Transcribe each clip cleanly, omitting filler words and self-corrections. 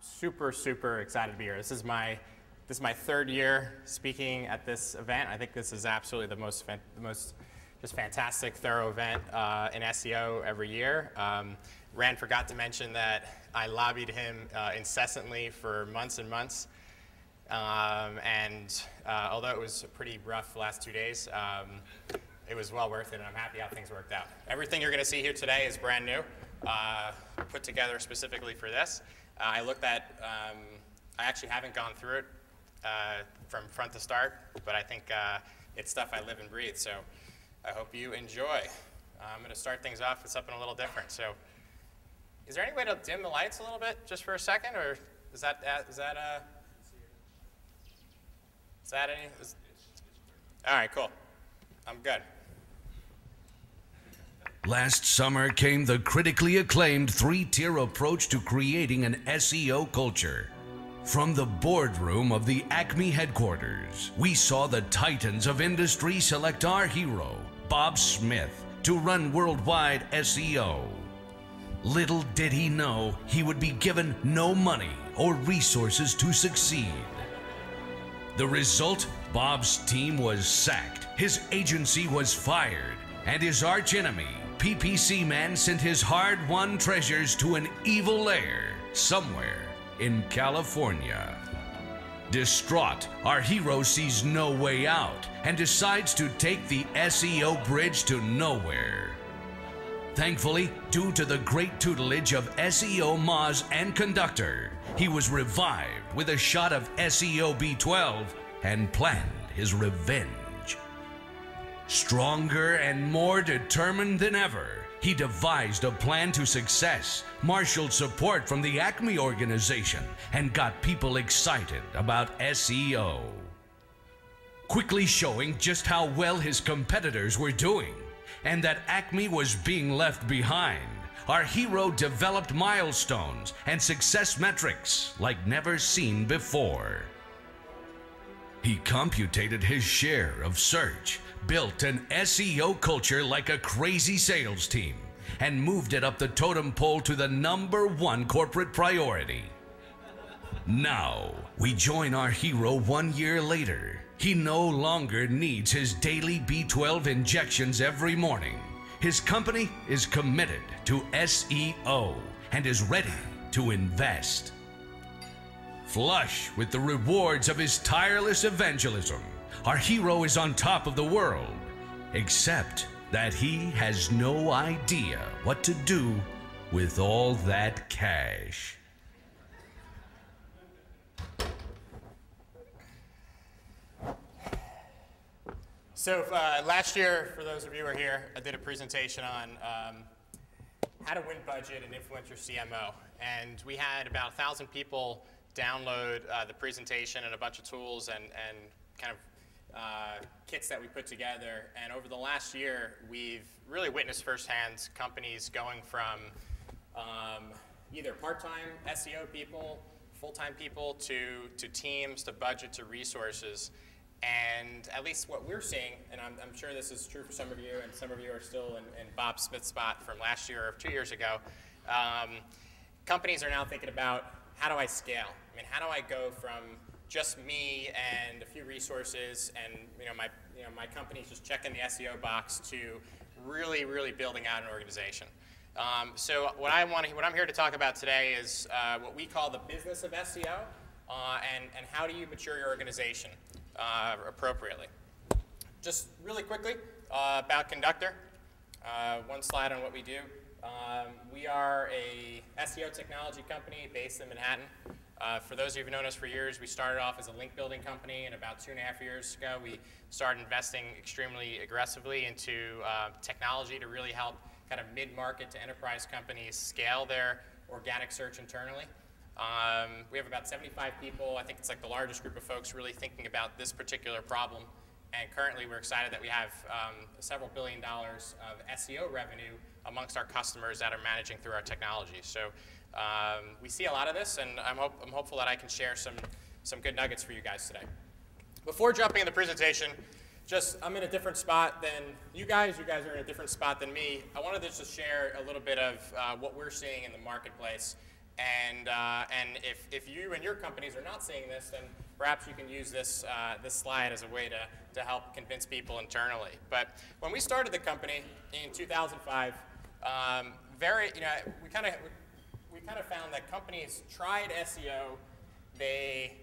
super, super excited to be here. This is my third year speaking at this event. I think this is absolutely the most just fantastic, thorough event in SEO every year. Rand forgot to mention that I lobbied him incessantly for months and months. Although it was a pretty rough last 2 days, it was well worth it, and I'm happy how things worked out. Everything you're going to see here today is brand new, put together specifically for this. I looked at, I actually haven't gone through it from front to start, but I think it's stuff I live and breathe, so I hope you enjoy. I'm going to start things off with something a little different. So, is there any way to dim the lights a little bit just for a second, or is that any? All right, cool. I'm good. Last summer came the critically acclaimed three-tier approach to creating an SEO culture. From the boardroom of the Acme headquarters, we saw the titans of industry select our hero, Bob Smith, to run worldwide SEO. Little did he know he would be given no money or resources to succeed. The result? Bob's team was sacked, his agency was fired, and his archenemy, PPC Man, sent his hard-won treasures to an evil lair somewhere in California. Distraught, our hero sees no way out and decides to take the SEO bridge to nowhere. Thankfully, due to the great tutelage of SEOMoz and Conductor, he was revived with a shot of SEO B12 and planned his revenge. Stronger and more determined than ever, he devised a plan to success, marshaled support from the Acme organization, and got people excited about SEO. Quickly showing just how well his competitors were doing, and that Acme was being left behind, our hero developed milestones and success metrics like never seen before. He computated his share of search, built an SEO culture like a crazy sales team, and moved it up the totem pole to the #1 corporate priority. Now, we join our hero 1 year later. He no longer needs his daily B12 injections every morning. His company is committed to SEO and is ready to invest. Flush with the rewards of his tireless evangelism, our hero is on top of the world, except that he has no idea what to do with all that cash. So last year, for those of you who are here, I did a presentation on how to win budget and influence your CMO. And we had about 1,000 people download the presentation and a bunch of tools and kind of kits that we put together. And over the last year, we've really witnessed firsthand companies going from either part-time SEO people, full-time people, to teams, to budget, to resources. And at least what we're seeing, and I'm sure this is true for some of you, and some of you are still in Bob Smith's spot from last year or 2 years ago, companies are now thinking about, how do I scale? I mean, how do I go from just me and a few resources and my company's just checking the SEO box to really, really building out an organization? So what I'm here to talk about today is what we call the business of SEO, and how do you mature your organization appropriately. Just really quickly about Conductor. One slide on what we do. We are a SEO technology company based in Manhattan. For those of you who've known us for years, we started off as a link building company, and about 2.5 years ago we started investing extremely aggressively into technology to really help kind of mid-market to enterprise companies scale their organic search internally. We have about 75 people. I think it's like the largest group of folks really thinking about this particular problem. And currently we're excited that we have several $billion of SEO revenue amongst our customers that are managing through our technology. So we see a lot of this, and I'm hopeful that I can share some good nuggets for you guys today. Before jumping in the presentation, I'm in a different spot than you guys. You guys are in a different spot than me. I wanted to just share a little bit of what we're seeing in the marketplace And if you and your companies are not seeing this, then perhaps you can use this, this slide as a way to help convince people internally. But when we started the company in 2005, we kind of found that companies tried SEO, they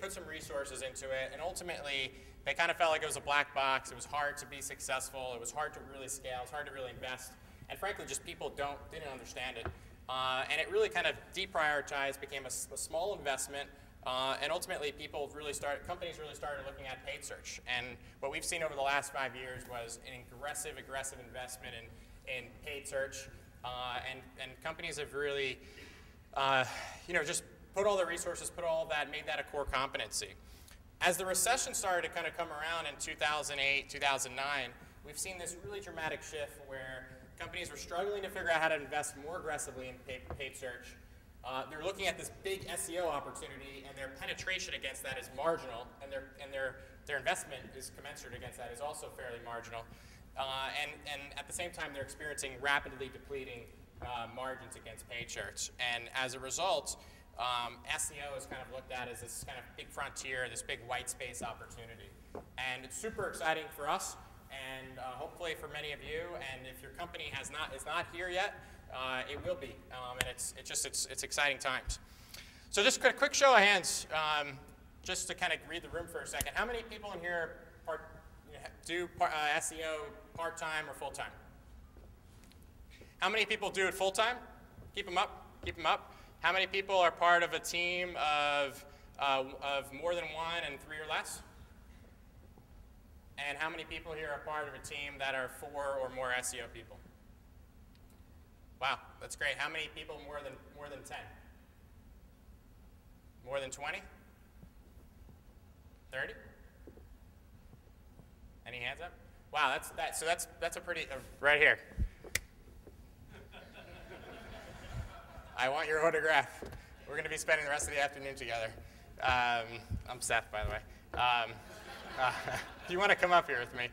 put some resources into it, and ultimately they kind of felt like it was a black box. It was hard to be successful. It was hard to really scale. It was hard to really invest. And frankly, just people didn't understand it. And it really kind of deprioritized, became a small investment, and ultimately companies really started looking at paid search. And what we've seen over the last 5 years was an aggressive investment in paid search. And companies have really, just put all their resources, put all of that, made that a core competency. As the recession started to kind of come around in 2008, 2009, we've seen this really dramatic shift where companies were struggling to figure out how to invest more aggressively in paid search. They're looking at this big SEO opportunity, and their penetration against that is marginal, and their investment is commensurate against that is also fairly marginal. And at the same time, they're experiencing rapidly depleting margins against paid search. And as a result, SEO is kind of looked at as this kind of big frontier, this big white space opportunity. And it's super exciting for us, and hopefully for many of you. And if your company is not here yet, it will be. And it's exciting times. So just a quick show of hands, just to kind of read the room for a second. How many people in here do SEO part-time or full-time? How many people do it full-time? Keep them up. Keep them up. How many people are part of a team of more than one and 3 or less? And how many people here are part of a team that are 4 or more SEO people? Wow, that's great. How many people more than 10? More than 20? 30? Any hands up? Wow, that's a pretty right here. I want your autograph. We're going to be spending the rest of the afternoon together. I'm Seth, by the way. If you want to come up here with me.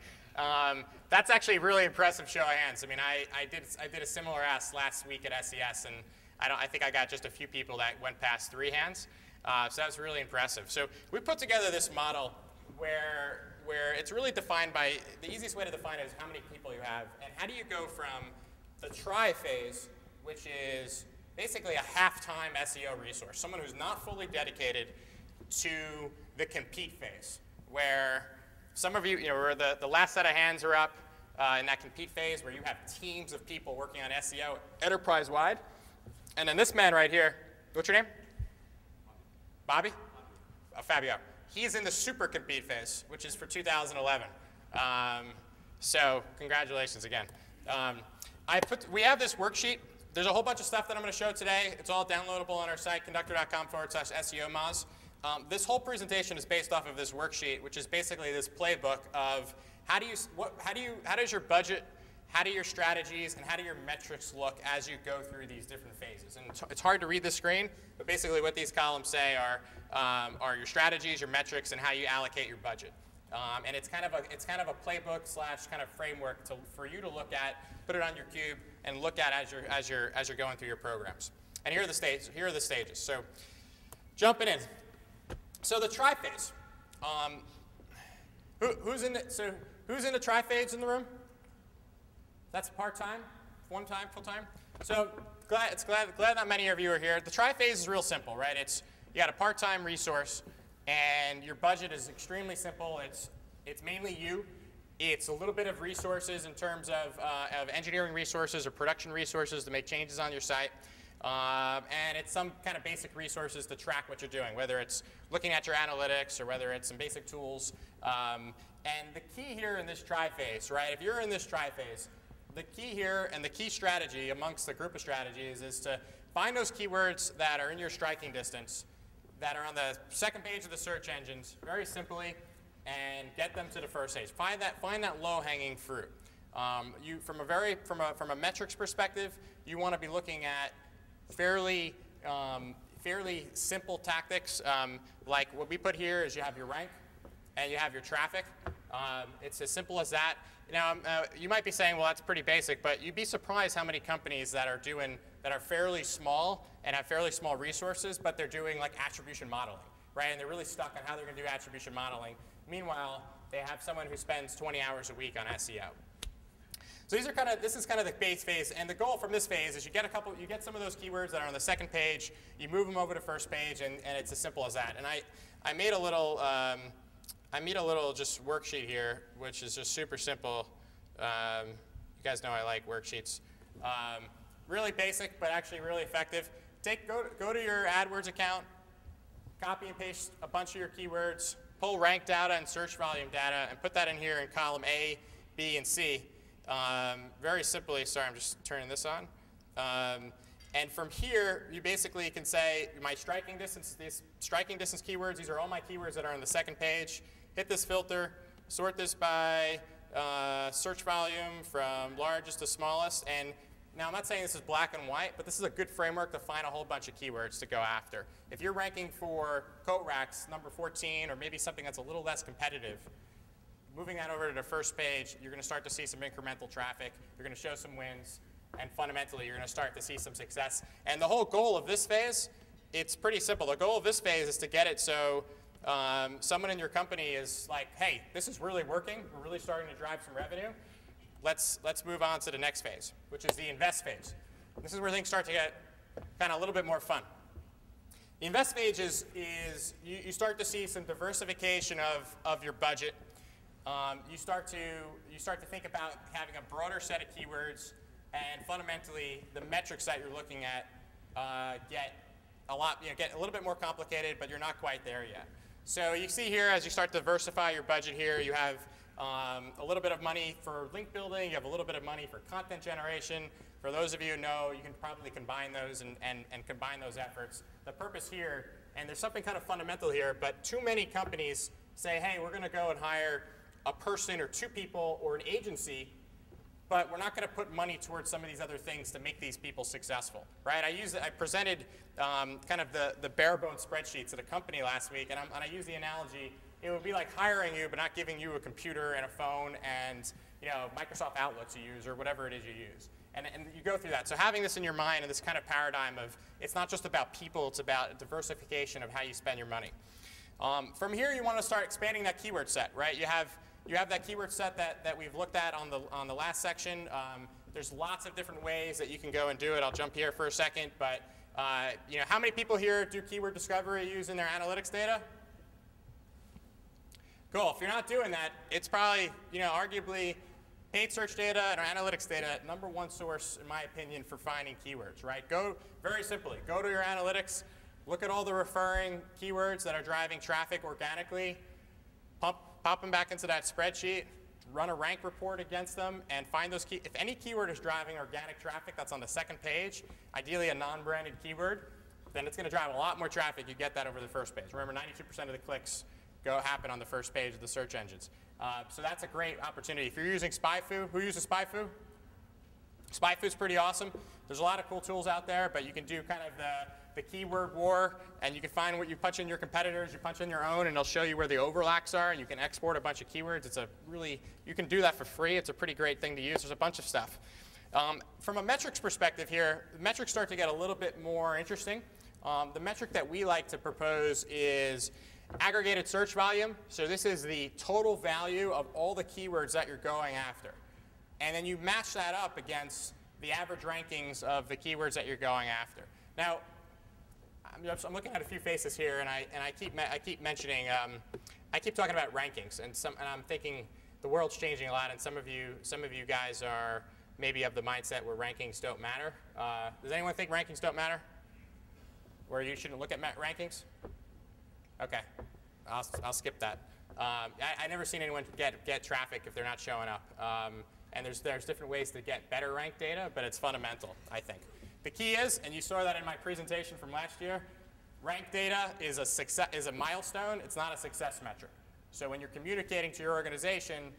That's actually a really impressive show of hands. I mean, I did a similar ask last week at SES, and I think I got just a few people that went past 3 hands. So that was really impressive. So we put together this model where it's really defined by, the easiest way to define it is how many people you have, and how do you go from the try phase, which is basically a half-time SEO resource, someone who's not fully dedicated, to the compete phase, where some of you, where the last set of hands are up in that compete phase, where you have teams of people working on SEO enterprise-wide. And then this man right here, what's your name? Bobby? Fabio. He's in the super compete phase, which is for 2011. So congratulations again. We have this worksheet. There's a whole bunch of stuff that I'm going to show today. It's all downloadable on our site, conductor.com/SEOMoz. This whole presentation is based off of this worksheet, which is basically this playbook of how does your budget, how do your strategies, and how do your metrics look as you go through these different phases. And it's hard to read the screen, but basically what these columns say are your strategies, your metrics, and how you allocate your budget. And it's kind of a playbook / kind of framework for you to look at, put it on your cube, and look at as you're going through your programs. And here are the stages. So jumping in. So the try phase. Who's in the try phase in the room? That's part-time, one-time, full-time. So glad not many of you are here. The try phase is real simple, right? You got a part-time resource, and your budget is extremely simple. It's mainly you. It's a little bit of resources in terms of engineering resources or production resources to make changes on your site. And it's some kind of basic resources to track what you're doing, whether it's looking at your analytics or whether it's some basic tools. And the key here in this try phase, right, if you're in this try phase, the key here and the key strategy amongst the group of strategies is to find those keywords that are in your striking distance, that are on the second page of the search engines, very simply, and get them to the first page. Find that low-hanging fruit. From a metrics perspective, you want to be looking at fairly simple tactics. Like what we put here is you have your rank and you have your traffic. It's as simple as that. Now, you might be saying, well, that's pretty basic, but you'd be surprised how many companies that that are fairly small and have fairly small resources, but they're doing like attribution modeling, right? And they're really stuck on how they're going to do attribution modeling. Meanwhile, they have someone who spends 20 hours a week on SEO. So this is kind of the base phase, and the goal from this phase is you get some of those keywords that are on the second page, you move them over to first page, and it's as simple as that. And I made a little just worksheet here, which is just super simple. You guys know I like worksheets. Really basic, but actually really effective. Go to your AdWords account, copy and paste a bunch of your keywords, pull rank data and search volume data, and put that in here in column A, B, and C. Very simply, sorry, I'm just turning this on. And from here, you basically can say my striking distance, these striking distance keywords, these are all my keywords that are on the second page. Hit this filter, sort this by search volume from largest to smallest. And now I'm not saying this is black and white, but this is a good framework to find a whole bunch of keywords to go after. If you're ranking for coat racks, number 14, or maybe something that's a little less competitive, moving that over to the first page, you're going to start to see some incremental traffic. You're going to show some wins. And fundamentally, you're going to start to see some success. And the whole goal of this phase, it's pretty simple. The goal of this phase is to get it so someone in your company is like, hey, this is really working. We're really starting to drive some revenue. Let's move on to the next phase, which is the invest phase. This is where things start to get kind of a little bit more fun. The invest phase is you start to see some diversification of your budget. You start to think about having a broader set of keywords, and fundamentally the metrics that you're looking at get a little bit more complicated, but you're not quite there yet. So you see here, as you start to diversify your budget here, you have a little bit of money for link building, you have a little bit of money for content generation. For those of you who know, you can probably combine those and combine those efforts. The purpose here, and there's something kind of fundamental here, but too many companies say, hey, we're going to go and hire a person or two people or an agency, but we're not going to put money towards some of these other things to make these people successful, right? I presented kind of the bare bones spreadsheets at a company last week, and I use the analogy, it would be like hiring you but not giving you a computer and a phone and Microsoft Outlook to use or whatever it is you use. And you go through that. So having this in your mind and this kind of paradigm of it's not just about people, it's about diversification of how you spend your money. From here, you want to start expanding that keyword set, right? You have that keyword set that we've looked at on the last section. There's lots of different ways that you can go and do it. I'll jump here for a second, but how many people here do keyword discovery using their analytics data? Cool. If you're not doing that, it's probably arguably paid search data and our analytics data, #1 source, in my opinion, for finding keywords, right? Very simply, go to your analytics, look at all the referring keywords that are driving traffic organically, pop them back into that spreadsheet, run a rank report against them, and find those if any keyword is driving organic traffic that's on the second page, ideally a non-branded keyword, then it's going to drive a lot more traffic. You get that over the first page. Remember, 92% of the clicks happen on the first page of the search engines. So that's a great opportunity. If you're using SpyFu, who uses SpyFu? SpyFu's pretty awesome. There's a lot of cool tools out there, but you can do kind of the keyword war, and you can find what you punch in your competitors, you punch in your own, and it'll show you where the overlaps are, and you can export a bunch of keywords. You can do that for free. It's a pretty great thing to use. There's a bunch of stuff. From a metrics perspective here, the metrics start to get a little bit more interesting. The metric that we like to propose is aggregated search volume. So this is the total value of all the keywords that you're going after. And then you match that up against the average rankings of the keywords that you're going after. Now, I'm looking at a few faces here, and I keep mentioning, I keep talking about rankings, and I'm thinking the world's changing a lot, and some of you guys are maybe of the mindset where rankings don't matter. Does anyone think rankings don't matter? Where you shouldn't look at rankings? Okay, I'll skip that. I've never seen anyone get traffic if they're not showing up. And there's different ways to get better ranked data, but it's fundamental, I think. The key is, and you saw that in my presentation from last year, ranked data is a milestone. It's not a success metric. So when you're communicating to your organization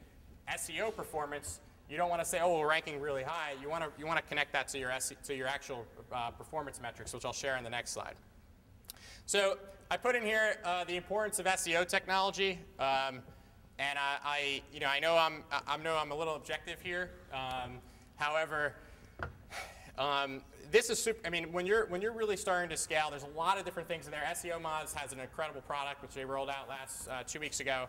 SEO performance, you don't want to say, oh, we're ranking really high. You want to connect that to your actual performance metrics, which I'll share in the next slide. So I put in here the importance of SEO technology, and I know I'm a little objective here. However, this is super, I mean, when you're really starting to scale, there's a lot of different things in there. SEOMoz has an incredible product, which they rolled out 2 weeks ago.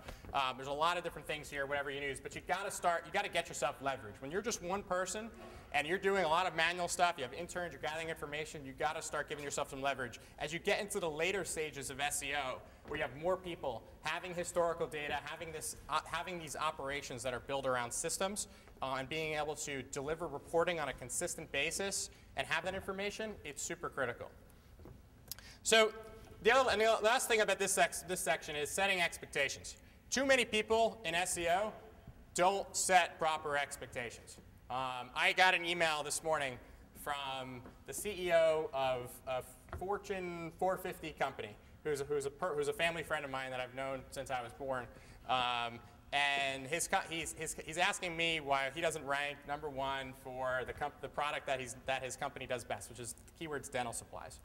There's a lot of different things here, whatever you use, but you got to get yourself leverage. When you're just one person and you're doing a lot of manual stuff, you have interns, you're gathering information, you got to start giving yourself some leverage. As you get into the later stages of SEO, where you have more people having historical data, having these operations that are built around systems, and being able to deliver reporting on a consistent basis and have that information, it's super critical. So the last thing about this section is setting expectations. Too many people in SEO don't set proper expectations. I got an email this morning from the CEO of a Fortune 450 company, who's a family friend of mine that I've known since I was born. And he's asking me why he doesn't rank #1 for the product that his company does best, which is keywords dental supplies.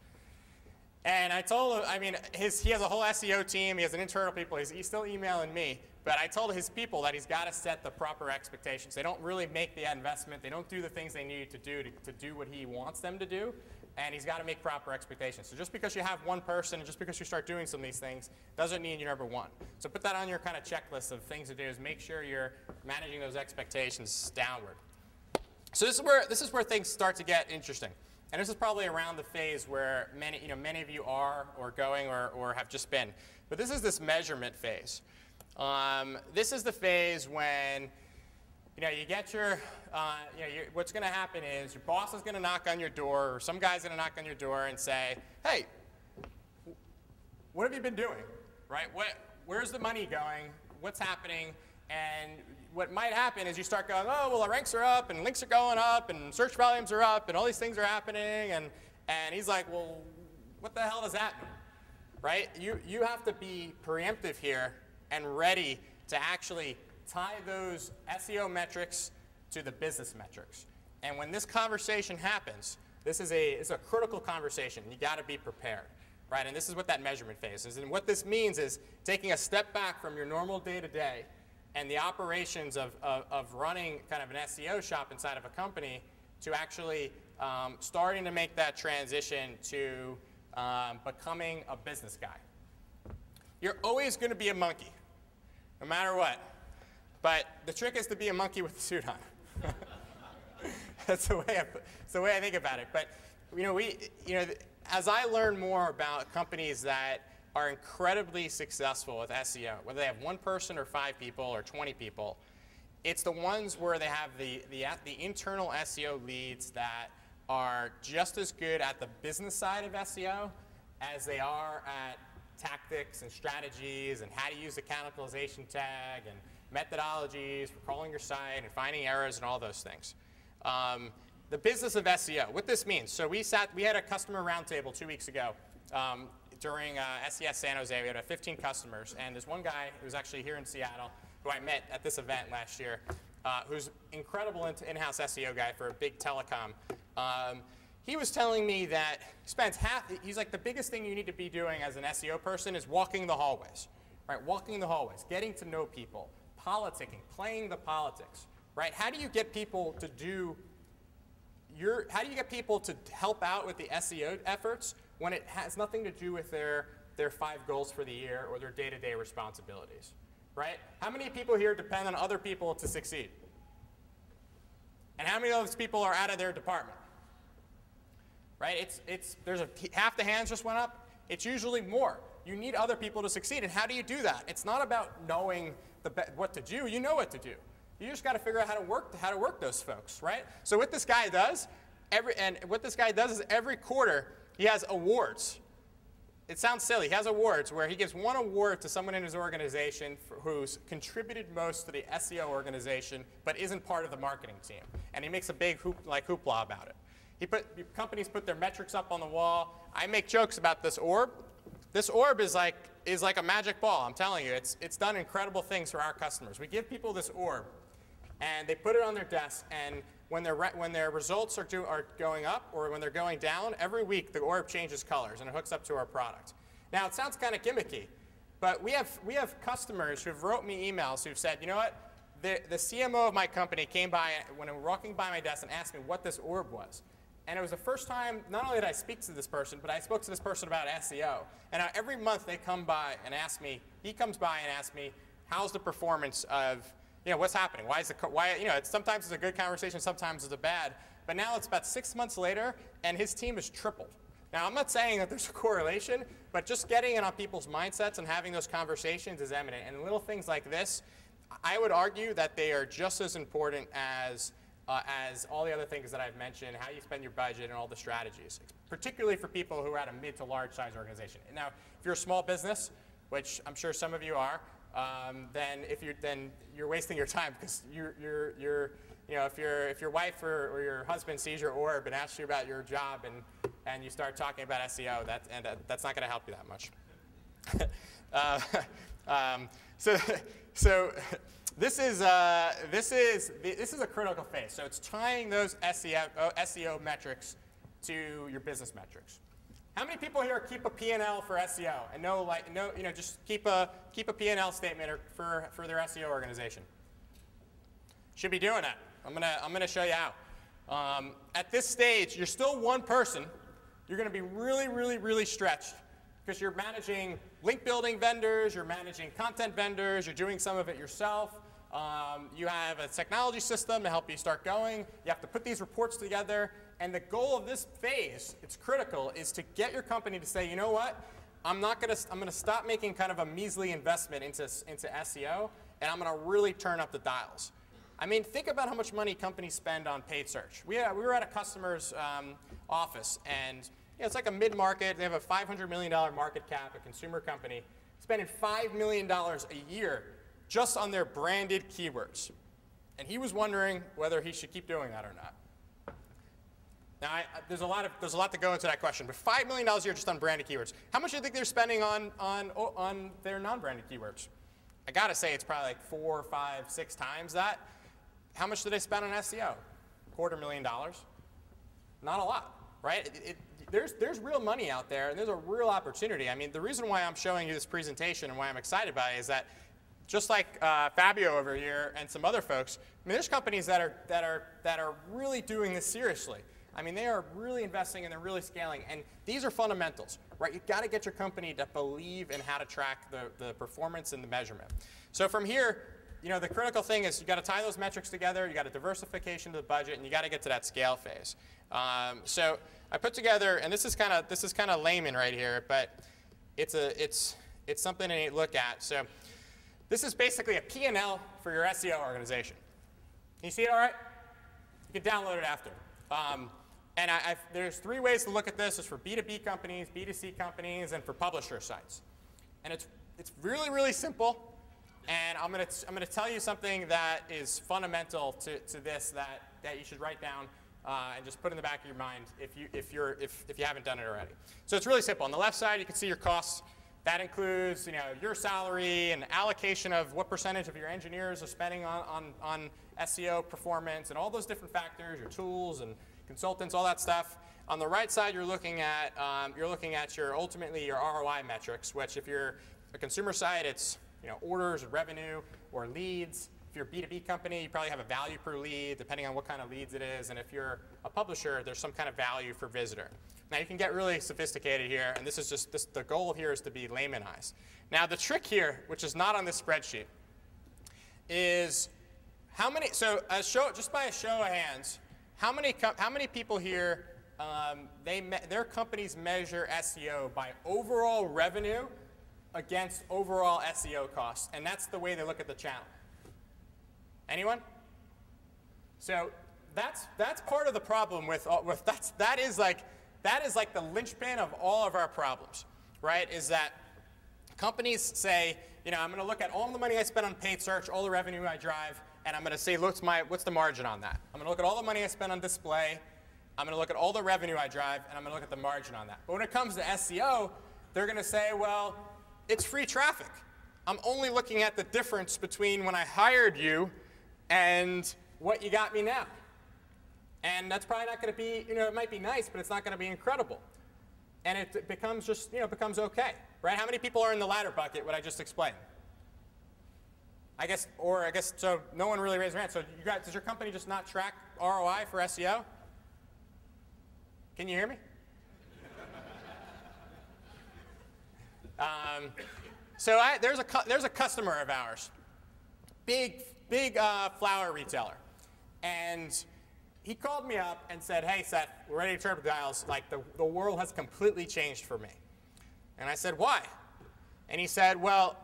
And I told him, I mean, he has a whole SEO team, he has an internal people, he's still emailing me, but I told his people that he's got to set the proper expectations. They don't really make the investment, they don't do the things they need to do what he wants them to do, and he's got to make proper expectations. So just because you have one person and just because you start doing some of these things doesn't mean you're #1. So put that on your kind of checklist of things to do, is make sure you're managing those expectations downward. So this is where things start to get interesting. And this is probably around the phase where many of you are or going or have just been. But this is this measurement phase. This is the phase when you get your, what's going to happen is your boss is going to knock on your door, or some guy's going to knock on your door and say, hey, what have you been doing, right? Where's the money going? What's happening? And what might happen is you start going, oh, well, the ranks are up, and links are going up, and search volumes are up, and all these things are happening, and he's like, well, what the hell does that mean, right? You have to be preemptive here and ready to actually tie those SEO metrics to the business metrics. And when this conversation happens, it's a critical conversation. You got to be prepared, right? And this is what that measurement phase is. And what this means is taking a step back from your normal day-to-day and the operations of running kind of an SEO shop inside of a company to actually starting to make that transition to becoming a business guy. You're always going to be a monkey, no matter what. But the trick is to be a monkey with a suit on. That's the way I think about it. But as I learn more about companies that are incredibly successful with SEO, whether they have 1 person or 5 people or 20 people, it's the ones where they have the internal SEO leads that are just as good at the business side of SEO as they are at tactics and strategies and how to use the cannibalization tag and methodologies for crawling your site and finding errors and all those things. The business of SEO, what this means. So we had a customer roundtable 2 weeks ago during SES San Jose. We had 15 customers, and there's one guy who's actually here in Seattle who I met at this event last year, who's incredible in-house SEO guy for a big telecom. He was telling me that he's like, the biggest thing you need to be doing as an SEO person is walking the hallways, right? Walking the hallways, getting to know people, politicking, playing the politics, right? How do you get people to help out with the SEO efforts when it has nothing to do with their 5 goals for the year or their day-to-day responsibilities, right? How many people here depend on other people to succeed? And how many of those people are out of their department? Right? Half the hands just went up. It's usually more. You need other people to succeed. And how do you do that? It's not about knowing what to do. You know what to do. You just got to figure out how to work those folks, right? So what this guy does, is every quarter he has awards. It sounds silly. He has awards where he gives 1 award to someone in his organization who's contributed most to the SEO organization but isn't part of the marketing team. And he makes a big hoopla about it. Companies put their metrics up on the wall. I make jokes about this orb. This orb is like a magic ball. I'm telling you, it's done incredible things for our customers. We give people this orb, and they put it on their desk. And when their results are going up or when they're going down, every week the orb changes colors and it hooks up to our product. Now it sounds kind of gimmicky, but we have customers who've wrote me emails who've said, you know what, the CMO of my company came by when they were walking by my desk and asked me what this orb was. And it was the first time, not only did I speak to this person, but I spoke to this person about SEO. And every month they come by and ask me, he comes by and asks me, how's the performance of, what's happening? Sometimes it's a good conversation, sometimes it's a bad. But now it's about 6 months later, and his team has tripled. Now, I'm not saying that there's a correlation, but just getting it on people's mindsets and having those conversations is eminent. And little things like this, I would argue that they are just as important as all the other things that I've mentioned, how you spend your budget and all the strategies, particularly for people who are at a mid to large size organization. Now, if you're a small business, which I'm sure some of you are, then you're wasting your time, because if your wife or your husband sees your orb and asks you about your job and you start talking about SEO, that's not going to help you that much. So this is a critical phase. So it's tying those SEO metrics to your business metrics. How many people here keep a P&L for SEO and just keep a P&L statement for their SEO organization? Should be doing that. I'm gonna show you how. At this stage, you're still one person. You're going to be really, really, really stretched, because you're managing link building vendors, you're managing content vendors, you're doing some of it yourself. You have a technology system to help you start going. You have to put these reports together. And the goal of this phase, it's critical, is to get your company to say, you know what, I'm going to stop making kind of a measly investment into SEO, and I'm going to really turn up the dials. I mean, think about how much money companies spend on paid search. We were at a customer's office, and it's like a mid-market. They have a $500 million market cap, a consumer company, spending $5 million a year just on their branded keywords. And he was wondering whether he should keep doing that or not. Now, there's a lot to go into that question, but $5 million a year just on branded keywords. How much do you think they're spending on their non-branded keywords? I got to say it's probably like 4, 5, 6 times that. How much do they spend on SEO? $250,000. Not a lot, right? There's real money out there, and there's a real opportunity. I mean, the reason why I'm showing you this presentation and why I'm excited about it is that, just like Fabio over here and some other folks, I mean, there's companies that are really doing this seriously. I mean, they are really investing and they're really scaling, and these are fundamentals, right? You've got to get your company to believe in how to track the performance and the measurement. So from here, the critical thing is you got to tie those metrics together, you got a diversification to the budget, and you got to get to that scale phase. So I put together, and this is kind of layman right here, but it's something to look at. So this is basically a P&L for your SEO organization. Can you see it all right? You can download it after. And there's 3 ways to look at this. It's for B2B companies, B2C companies, and for publisher sites. And it's really, really simple. And I'm gonna tell you something that is fundamental to this that you should write down and just put in the back of your mind if you haven't done it already. So it's really simple. On the left side, you can see your costs. That includes your salary and allocation of what percentage of your engineers are spending on SEO performance and all those different factors, your tools and consultants, all that stuff. On the right side, you're looking at ultimately your ROI metrics, which if you're a consumer site, it's orders, revenue, or leads. If you're a B2B company, you probably have a value per lead, depending on what kind of leads it is. And if you're a publisher, there's some kind of value for visitor. Now, you can get really sophisticated here, and this is just the goal here is to be laymanized. Now, the trick here, which is not on this spreadsheet, is how many. So, just by a show of hands, how many people here their companies measure SEO by overall revenue against overall SEO costs, and that's the way they look at the channel. Anyone? So that's part of the problem that is like the linchpin of all of our problems, right? Is that companies say, I'm going to look at all the money I spend on paid search, all the revenue I drive, and I'm going to say, what's the margin on that? I'm going to look at all the money I spend on display, I'm going to look at all the revenue I drive, and I'm going to look at the margin on that. But when it comes to SEO, they're going to say, well, it's free traffic. I'm only looking at the difference between when I hired you and what you got me now. And that's probably not going to be, it might be nice, but it's not going to be incredible. And it becomes just, becomes okay, right? How many people are in the latter bucket, what I just explained? I guess, so no one really raised their hand. So does your company just not track ROI for SEO? Can you hear me? So there's a customer of ours, big flower retailer, and he called me up and said, "Hey Seth, we're ready to turn up the dials. Like the world has completely changed for me." And I said, "Why?" And he said, "Well,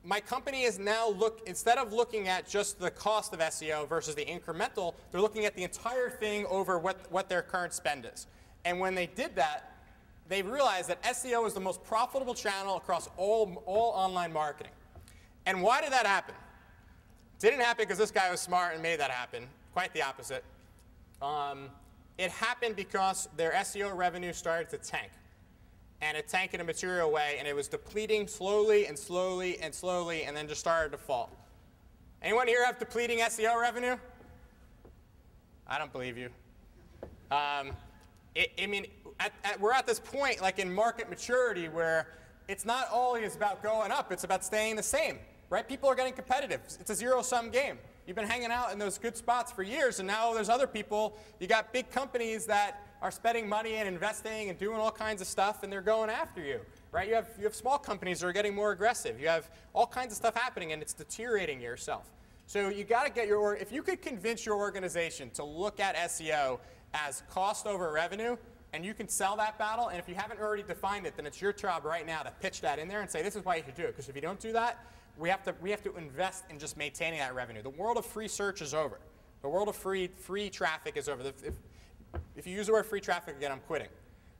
my company is now instead of looking at just the cost of SEO versus the incremental, they're looking at the entire thing over what their current spend is. And when they did that, they realized that SEO is the most profitable channel across all online marketing." And why did that happen? It didn't happen because this guy was smart and made that happen. Quite the opposite. It happened because their SEO revenue started to tank. And it tanked in a material way, and it was depleting slowly and slowly and slowly, and then just started to fall. Anyone here have depleting SEO revenue? I don't believe you. We're at this point, like in market maturity, where it's not always about going up, it's about staying the same, right? People are getting competitive. It's a zero-sum game. You've been hanging out in those good spots for years, and now there's other people. You got big companies that are spending money and investing and doing all kinds of stuff, and they're going after you, right? You have small companies that are getting more aggressive. You have all kinds of stuff happening, and it's deteriorating yourself. So you got to get if you could convince your organization to look at SEO as cost over revenue, and you can sell that battle, and if you haven't already defined it, then it's your job right now to pitch that in there and say, this is why you should do it. Because if you don't do that, we have to invest in just maintaining that revenue. The world of free search is over. The world of free traffic is over. If you use the word free traffic again, I'm quitting.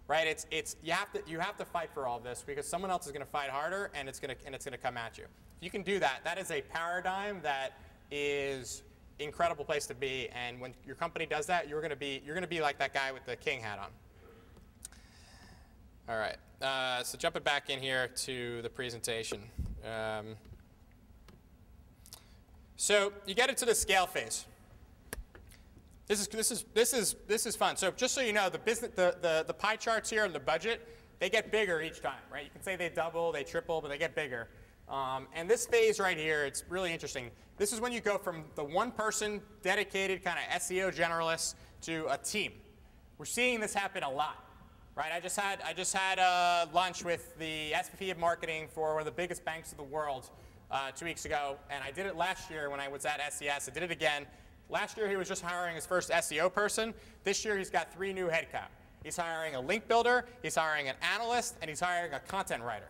Right? You have to fight for all this because someone else is going to fight harder, and it's going to come at you. If you can do that, that is a paradigm that is an incredible place to be. And when your company does that, you're going to be like that guy with the king hat on. All right. So jumping back in here to the presentation. So you get into the scale phase. This is fun. So just so you know, the pie charts here and the budget, they get bigger each time, right? You can say they double, they triple, but they get bigger. And this phase right here, it's really interesting. This is when you go from the one person dedicated kind of SEO generalist to a team. We're seeing this happen a lot, right? I just had lunch with the SVP of marketing for one of the biggest banks of the world 2 weeks ago, and I did it last year when I was at SES. I did it again. Last year he was just hiring his first SEO person. This year he's got 3 new headcount. He's hiring a link builder, he's hiring an analyst, and he's hiring a content writer.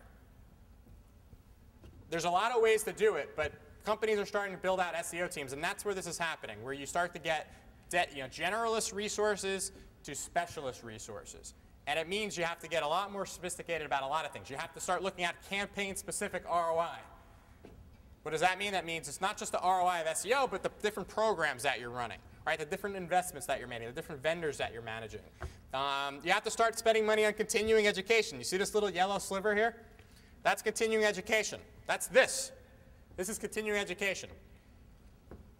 There's a lot of ways to do it, but companies are starting to build out SEO teams, and that's where this is happening, where you start to get generalist resources to specialist resources. And it means you have to get a lot more sophisticated about a lot of things. You have to start looking at campaign-specific ROI. What does that mean? That means it's not just the ROI of SEO, but the different programs that you're running, right? The different investments that you're making, the different vendors that you're managing. You have to start spending money on continuing education. You see this little yellow sliver here? That's continuing education. That's this. This is continuing education.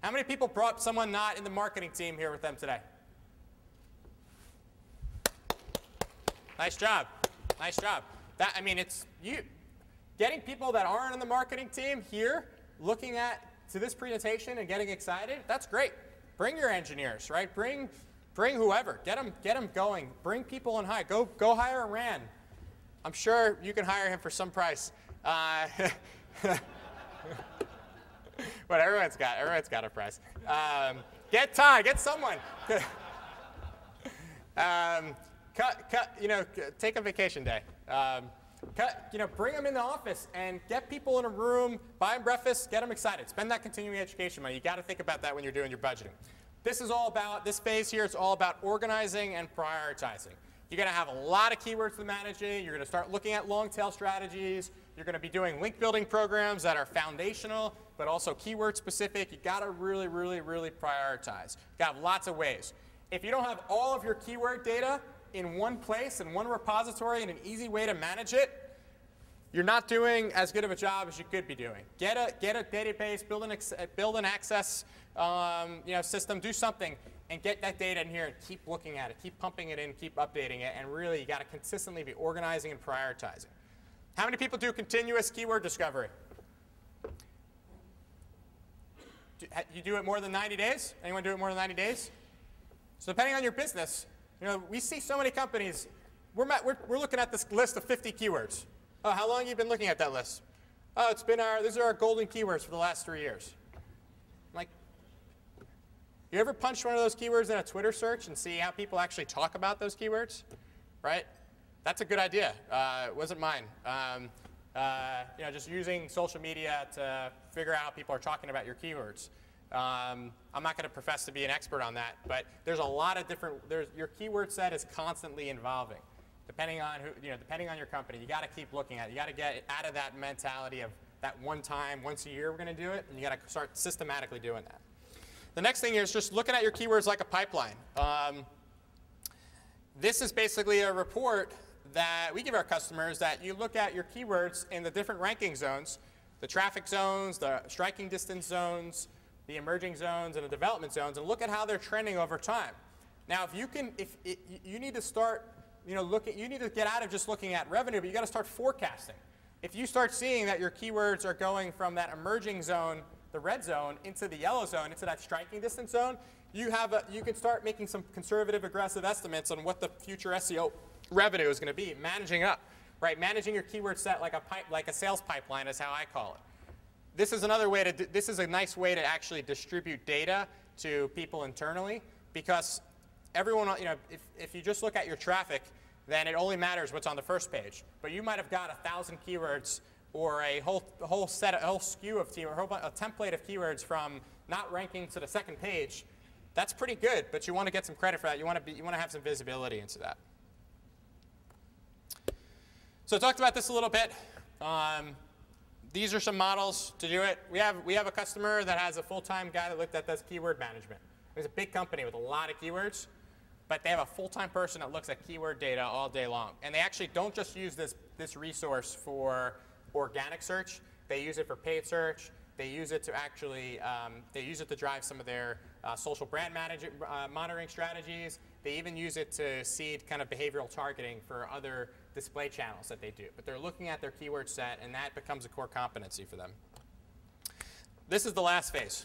How many people brought someone not in the marketing team here with them today? Nice job. Nice job. It's you. Getting people that aren't in the marketing team here, looking to this presentation and getting excited, that's great. Bring your engineers, right? Bring whoever. Get them going. Bring people in high. Go hire a Rand. I'm sure you can hire him for some price. But everyone's got a price. Get Ty. Get someone. Take a vacation day. Bring them in the office and get people in a room, buy them breakfast, get them excited. Spend that continuing education money. You got to think about that when you're doing your budgeting. This phase here is all about organizing and prioritizing. You're going to have a lot of keywords to manage. You're going to start looking at long tail strategies. You're going to be doing link building programs that are foundational, but also keyword specific. You got to really, really, really prioritize. You got to have lots of ways. If you don't have all of your keyword data in one place, in one repository, and an easy way to manage it, you're not doing as good of a job as you could be doing. Get a database, build an access system, do something, and get that data in here and keep looking at it, keep pumping it in, keep updating it, and really you got to consistently be organizing and prioritizing. How many people do continuous keyword discovery? You do it more than 90 days? Anyone do it more than 90 days? So depending on your business, You know, we see so many companies, we're looking at this list of 50 keywords. Oh, how long have you been looking at that list? Oh, these are our golden keywords for the last 3 years. I'm like, you ever punch one of those keywords in a Twitter search and see how people actually talk about those keywords? Right? That's a good idea. It wasn't mine. You know, just using social media to figure out how people are talking about your keywords. I'm not going to profess to be an expert on that, but there's a lot of different. Your keyword set is constantly evolving, depending on depending on your company. You got to keep looking at it. You got to get out of that mentality of that one time, once a year we're going to do it, and you got to start systematically doing that. The next thing is just looking at your keywords like a pipeline. This is basically a report that we give our customers that you look at your keywords in the different ranking zones, the traffic zones, the striking distance zones, the emerging zones, and the development zones, and look at how they're trending over time. Now, you need to start, you need to get out of just looking at revenue, but you got to start forecasting. If you start seeing that your keywords are going from that emerging zone, the red zone, into the yellow zone, into that striking distance zone, you can start making some conservative, aggressive estimates on what the future SEO revenue is going to be, managing up, right? Managing your keyword set like a sales pipeline is how I call it. This is another way this is a nice way to actually distribute data to people internally, because everyone, if you just look at your traffic, then it only matters what's on the first page. But you might have got 1,000 keywords or a whole skew of a template of keywords from not ranking to the second page. That's pretty good, but you want to get some credit for that. You want to have some visibility into that. So I talked about this a little bit. These are some models to do it. We have a customer that has a full-time guy that looked at this keyword management. It's a big company with a lot of keywords, but they have a full-time person that looks at keyword data all day long. And they actually don't just use this resource for organic search. They use it for paid search. They use it to actually drive some of their social brand monitoring strategies. They even use it to seed kind of behavioral targeting for other display channels that they do. But they're looking at their keyword set, and that becomes a core competency for them. This is the last phase.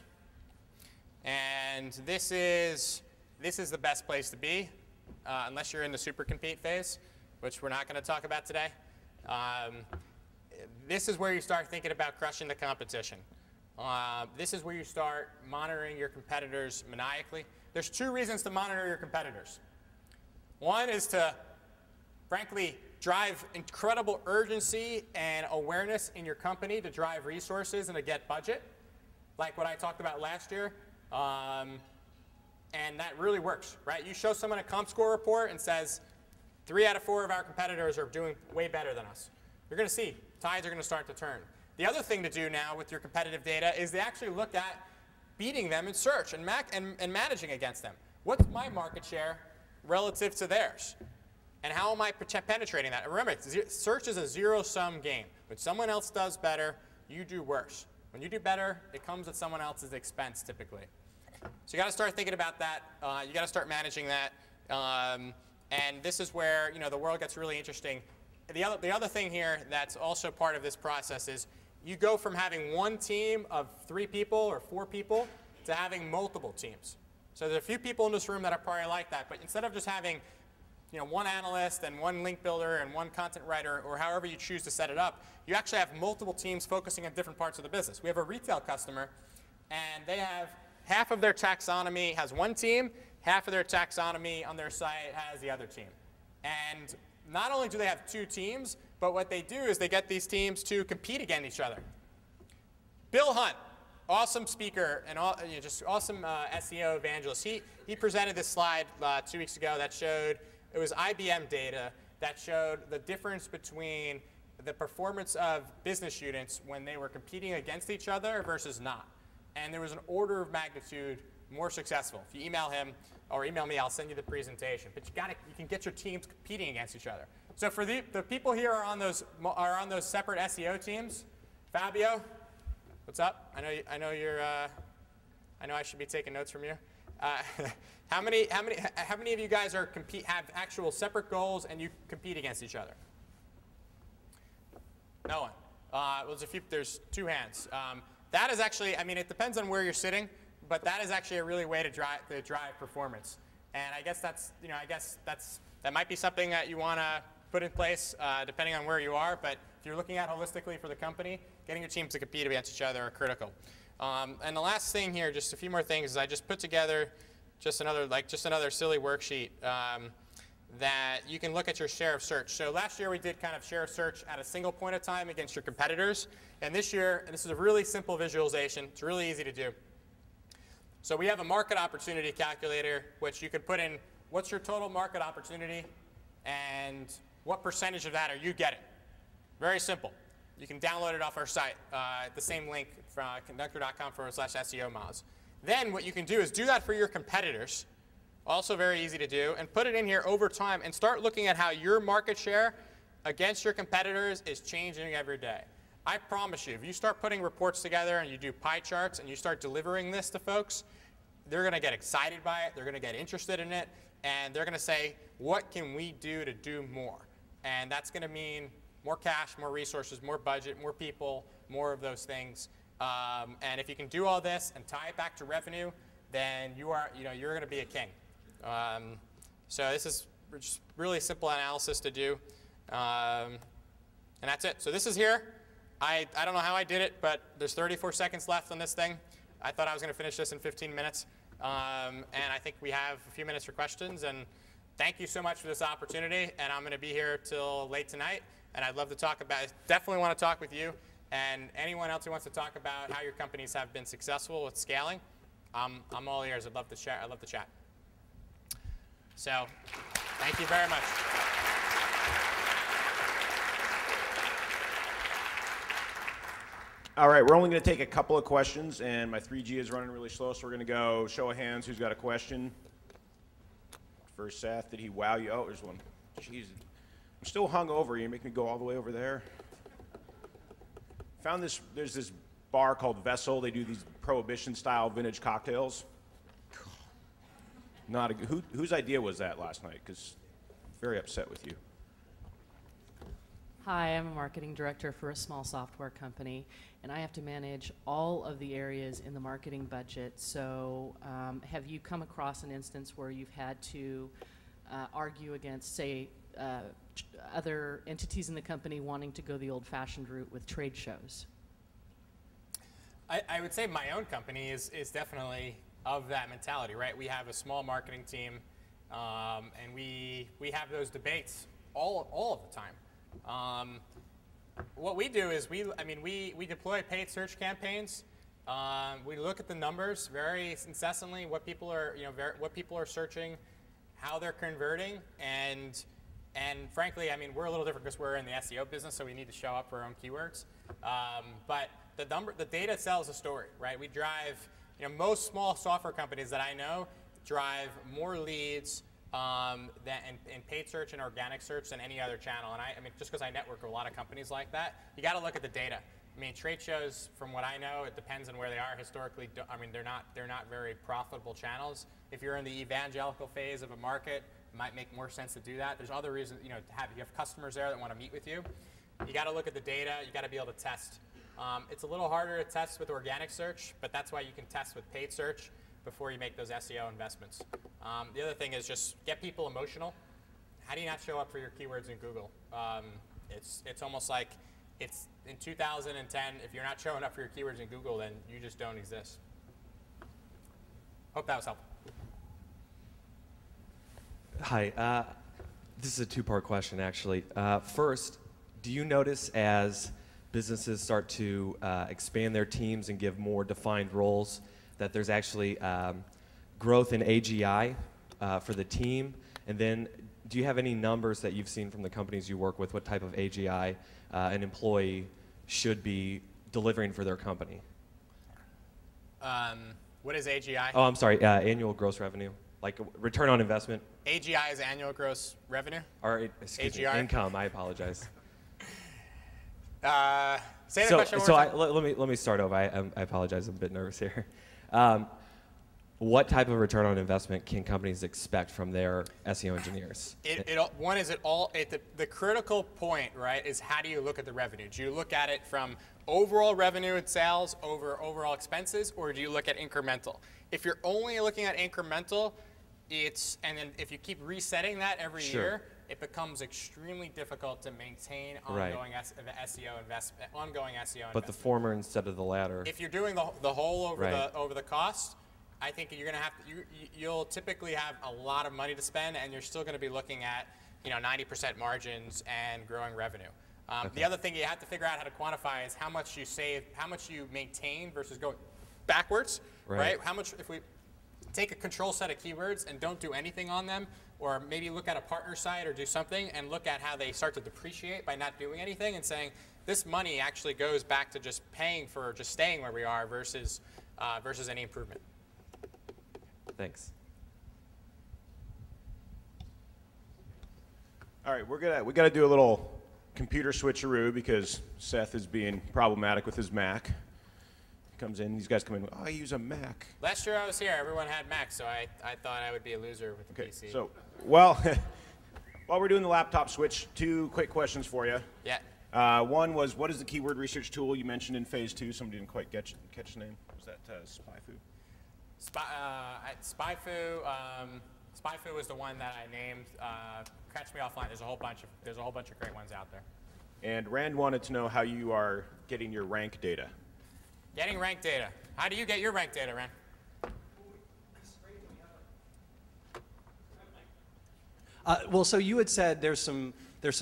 And this is the best place to be, unless you're in the super compete phase, which we're not going to talk about today. This is where you start thinking about crushing the competition. This is where you start monitoring your competitors maniacally. There's 2 reasons to monitor your competitors. One is to, frankly, drive incredible urgency and awareness in your company to drive resources and to get budget, like what I talked about last year. And that really works, right? You show someone a ComScore report and says 3 out of 4 of our competitors are doing way better than us. You're going to see tides are going to start to turn. The other thing to do now with your competitive data is to actually look at beating them in search and managing against them. What's my market share relative to theirs? And how am I penetrating that? And remember, search is a zero-sum game. When someone else does better, you do worse. When you do better, it comes at someone else's expense, typically. So you got to start thinking about that. You got to start managing that. And this is where the world gets really interesting. The other thing here that's also part of this process is you go from having one team of 3 people or 4 people to having multiple teams. So there's a few people in this room that are probably like that, but instead of just having one analyst and one link builder and one content writer, or however you choose to set it up, you actually have multiple teams focusing on different parts of the business. We have a retail customer, and they have half of their taxonomy has one team, half of their taxonomy on their site has the other team. And not only do they have 2 teams, but what they do is they get these teams to compete against each other. Bill Hunt, awesome speaker and just awesome SEO evangelist. He presented this slide 2 weeks ago that showed, it was IBM data that showed the difference between the performance of business units when they were competing against each other versus not. And there was an order of magnitude more successful. If you email him or email me, I'll send you the presentation. But you can get your teams competing against each other. So for the people here are on those separate SEO teams. Fabio, what's up? I know I should be taking notes from you. How many of you guys have actual separate goals and you compete against each other? No one. Well, there's 2 hands. That is actually, it depends on where you're sitting, but that is actually a really way to drive performance. And I guess that might be something that you want to put in place depending on where you are. But if you're looking at holistically for the company, getting your teams to compete against each other are critical. And the last thing here, just a few more things, is I just put together just another silly worksheet that you can look at your share of search. So last year we did kind of share of search at a single point of time against your competitors. And this year, and this is a really simple visualization, it's really easy to do. So we have a market opportunity calculator, which you could put in what's your total market opportunity and what percentage of that are you getting. Very simple. You can download it off our site, the same link from conductor.com/SEOMoz. Then what you can do is do that for your competitors. Also very easy to do, and put it in here over time and start looking at how your market share against your competitors is changing every day. I promise you, if you start putting reports together and you do pie charts and you start delivering this to folks, they're going to get excited by it, they're going to get interested in it, and they're going to say, what can we do to do more? And that's going to mean more cash, more resources, more budget, more people, more of those things. And if you can do all this and tie it back to revenue, then you're going to be a king. So this is just really simple analysis to do, and that's it. So this is here. I don't know how I did it, but there's 34 seconds left on this thing. I thought I was going to finish this in 15 minutes, and I think we have a few minutes for questions. And thank you so much for this opportunity. And I'm going to be here till late tonight, and I'd love to talk about it. Definitely want to talk with you and anyone else who wants to talk about how your companies have been successful with scaling. I'm all ears. I'd love to share. I'd love to chat. So, thank you very much. All right, we're only going to take a couple of questions, and my 3G is running really slow, so we're going to go show of hands. Who's got a question? First, Seth, did he wow you? Oh, there's one. Jeez, I'm still hungover. You make me go all the way over there. Found this. There's this bar called Vessel. They do these prohibition-style vintage cocktails. Not a, whose idea was that last night? Because I'm very upset with you. Hi, I'm a marketing director for a small software company, and I have to manage all of the areas in the marketing budget. So have you come across an instance where you've had to argue against, say, other entities in the company wanting to go the old-fashioned route with trade shows? I would say my own company is definitely of that mentality, right? We have a small marketing team, and we have those debates all of the time. What we do is we deploy paid search campaigns. We look at the numbers very incessantly, what people are searching, how they're converting, and frankly, I mean, we're a little different because we're in the SEO business, so we need to show up for our own keywords. But the data tells a story, right? We drive. Most small software companies that I know drive more leads in paid search and organic search than any other channel. And I mean, just because I network with a lot of companies like that, you got to look at the data. I mean, trade shows, from what I know, it depends on where they are historically. I mean, they're not very profitable channels. If you're in the evangelical phase of a market, it might make more sense to do that. There's other reasons, you have customers there that want to meet with you. You got to look at the data. You got to be able to test. It's a little harder to test with organic search, but that's why you can test with paid search before you make those SEO investments. The other thing is just get people emotional. How do you not show up for your keywords in Google? It's almost like it's in 2010, if you're not showing up for your keywords in Google, then you just don't exist. Hope that was helpful. Hi, this is a two-part question, actually. First, do you notice as businesses start to expand their teams and give more defined roles that there's actually growth in AGI for the team? And then do you have any numbers that you've seen from the companies you work with, what type of AGI an employee should be delivering for their company? What is AGI? Oh, I'm sorry, annual gross revenue, like return on investment. AGI is annual gross revenue? Or, excuse me, income, I apologize. Say the question one more time. Let me start over. I apologize. I'm a bit nervous here. What type of return on investment can companies expect from their SEO engineers? The critical point, right, is how do you look at the revenue? Do you look at it from overall revenue and sales over overall expenses, or do you look at incremental? If you're only looking at incremental, and then if you keep resetting that every Sure. year, it becomes extremely difficult to maintain Right. ongoing SEO investment. But the former instead of the latter. If you're doing the whole over Right. the cost, I think you're going to have to, you'll typically have a lot of money to spend, and you're still going to be looking at 90% margins and growing revenue. The other thing you have to figure out how to quantify is how much you save, how much you maintain versus going backwards, right? How much, if we take a control set of keywords and don't do anything on them, or maybe look at a partner site or do something and look at how they start to depreciate by not doing anything and saying, this money actually goes back to just paying for just staying where we are versus any improvement. Thanks. All right, we got to do a little computer switcheroo because Seth is being problematic with his Mac. He comes in, these guys come in, oh, I use a Mac. Last year I was here, everyone had Macs, so I thought I would be a loser with the PC. So, well, while we're doing the laptop switch, 2 quick questions for you. Yeah. One was, what is the keyword research tool you mentioned in phase 2? Somebody didn't quite catch the name. Was that SpyFu? SpyFu was the one that I named. Catch me offline. There's a whole bunch of great ones out there. And Rand wanted to know how you are getting your rank data. Getting rank data. How do you get your rank data, Rand? Well, so you had said there's some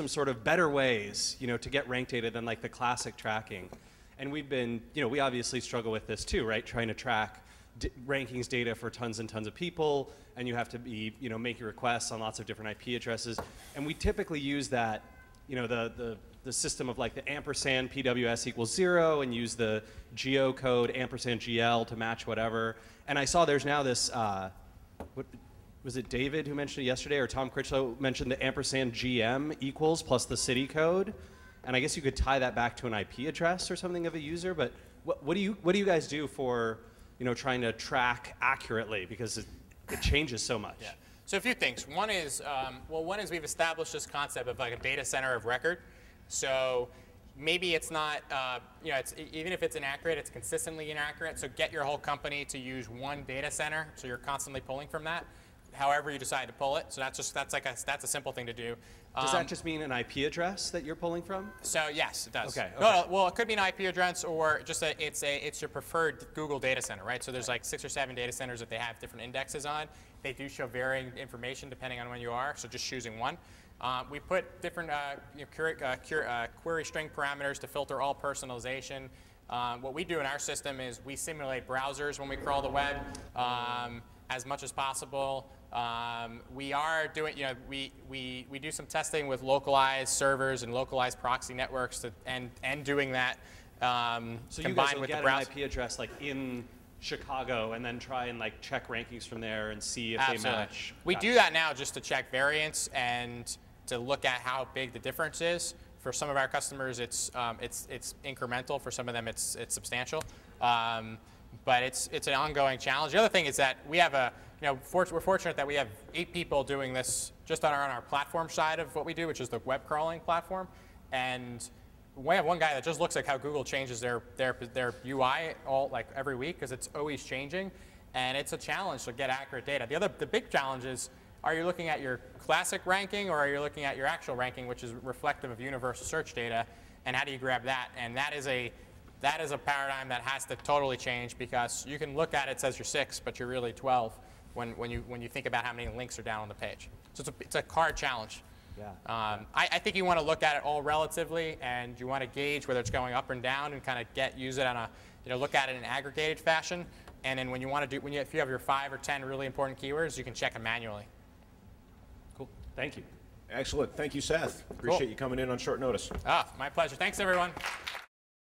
sort of better ways, to get rank data than like the classic tracking, and we've been, we obviously struggle with this too, right? Trying to track rankings data for tons and tons of people, and you have to be, making requests on lots of different IP addresses, and we typically use that, the system of like the ampersand PWS equals 0, and use the geocode ampersand GL to match whatever. And I saw there's now this. What was it, David who mentioned it yesterday, or Tom Critchlow mentioned the ampersand GM equals plus the city code, and I guess you could tie that back to an IP address or something of a user. But what do you guys do for trying to track accurately, because it changes so much? Yeah. So a few things. One is we've established this concept of like a data center of record. So maybe it's not, even if it's inaccurate, it's consistently inaccurate. So get your whole company to use one data center, so you're constantly pulling from that, however you decide to pull it. So that's a simple thing to do. Does that just mean an IP address that you're pulling from? So yes, it does. Okay. No, well, it could be an IP address, or just it's your preferred Google data center, right? So there's like 6 or 7 data centers that they have different indexes on. They do show varying information depending on when you are. So just choosing one. We put different query string parameters to filter all personalization. What we do in our system is we simulate browsers when we crawl the web as much as possible. We are doing, we do some testing with localized servers and localized proxy networks and doing that so you guys will get an IP address like in Chicago and then try and like check rankings from there and see if Absolutely. they match. We do that now just to check variance and to look at how big the difference is. For some of our customers, it's incremental. For some of them, it's substantial. But it's an ongoing challenge. The other thing is that we have we're fortunate that we have 8 people doing this just on our platform side of what we do, which is the web crawling platform. And we have one guy that just looks at how Google changes their UI every week, because it's always changing, and it's a challenge to get accurate data. The big challenge is, are you looking at your classic ranking, or are you looking at your actual ranking, which is reflective of universal search data, and how do you grab that? And that is a paradigm that has to totally change, because you can look at it, says you're 6, but you're really 12 when you think about how many links are down on the page. So it's a hard challenge. Yeah. I think you want to look at it all relatively, and you want to gauge whether it's going up and down, and kind of use it on a look at it in an aggregated fashion. And then when you want to do if you have your 5 or 10 really important keywords, you can check them manually. Cool. Thank you. Excellent. Thank you, Seth. Appreciate you coming in on short notice. My pleasure. Thanks, everyone.